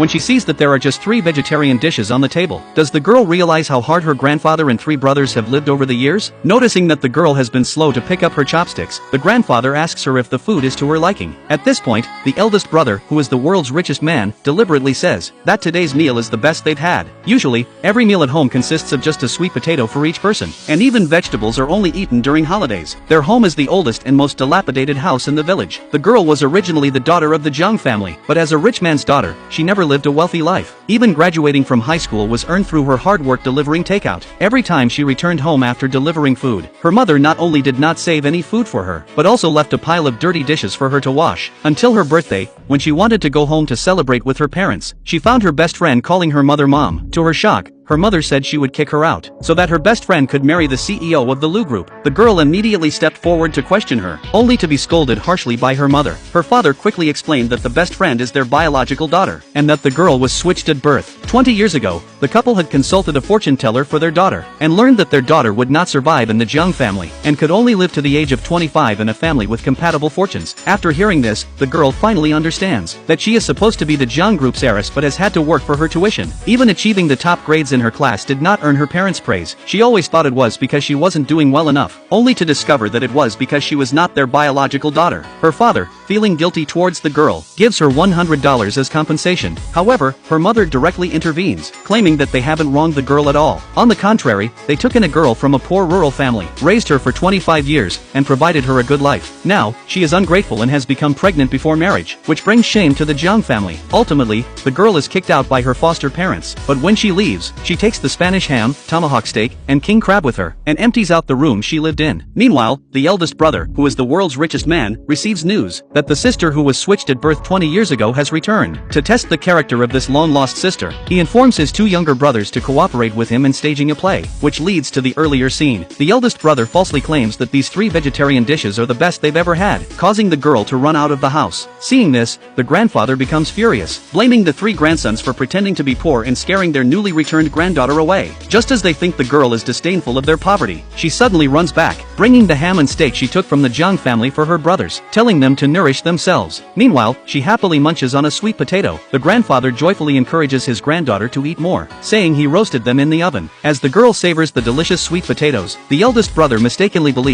when she sees that there are just 3 vegetarian dishes on the table. Does the girl realize how hard her grandfather and 3 brothers have lived over the years? Noticing that the girl has been slow to pick up her chopsticks, the grandfather asks her if the food is to her liking. At this point, the eldest brother, who is the world's richest man, deliberately says that today's meal is the best they've had. Usually, every meal at home consists of just a sweet potato for each person, and even vegetables are only eaten during holidays. Their home is the oldest and most dilapidated house in the village. The girl was originally the daughter of the Jiang family, but as a rich man's daughter, she never lived a wealthy life. Even graduating from high school was earned through her hard work delivering takeout. Every time she returned home after delivering food, her mother not only did not save any food for her, but also left a pile of dirty dishes for her to wash. Until her birthday, when she wanted to go home to celebrate with her parents, she found her best friend calling her mother mom. To her shock, her mother said she would kick her out, so that her best friend could marry the CEO of the Lu Group. The girl immediately stepped forward to question her, only to be scolded harshly by her mother. Her father quickly explained that the best friend is their biological daughter, and that the girl was switched at birth. 20 years ago, the couple had consulted a fortune teller for their daughter, and learned that their daughter would not survive in the Jiang family, and could only live to the age of 25 in a family with compatible fortunes. After hearing this, the girl finally understands that she is supposed to be the Jiang Group's heiress but has had to work for her tuition. Even achieving the top grades in her class did not earn her parents' praise. She always thought it was because she wasn't doing well enough, only to discover that it was because she was not their biological daughter. Her father, feeling guilty towards the girl, gives her $100 as compensation. However, her mother directly intervenes, claiming that they haven't wronged the girl at all. On the contrary, they took in a girl from a poor rural family, raised her for 25 years, and provided her a good life. Now, she is ungrateful and has become pregnant before marriage, which brings shame to the Jiang family. Ultimately, the girl is kicked out by her foster parents, but when she leaves, she takes the Spanish ham, tomahawk steak, and king crab with her, and empties out the room she lived in. Meanwhile, the eldest brother, who is the world's richest man, receives news that the sister who was switched at birth 20 years ago has returned. To test the character of this long-lost sister, he informs his 2 younger brothers to cooperate with him in staging a play, which leads to the earlier scene. The eldest brother falsely claims that these 3 vegetarian dishes are the best they've ever had, causing the girl to run out of the house. Seeing this, the grandfather becomes furious, blaming the 3 grandsons for pretending to be poor and scaring their newly returned granddaughter away. Just as they think the girl is disdainful of their poverty, she suddenly runs back, bringing the ham and steak she took from the Jiang family for her brothers, telling them to nourish themselves. Meanwhile, she happily munches on a sweet potato. The grandfather joyfully encourages his granddaughter to eat more, saying he roasted them in the oven. As the girl savors the delicious sweet potatoes, the eldest brother mistakenly believes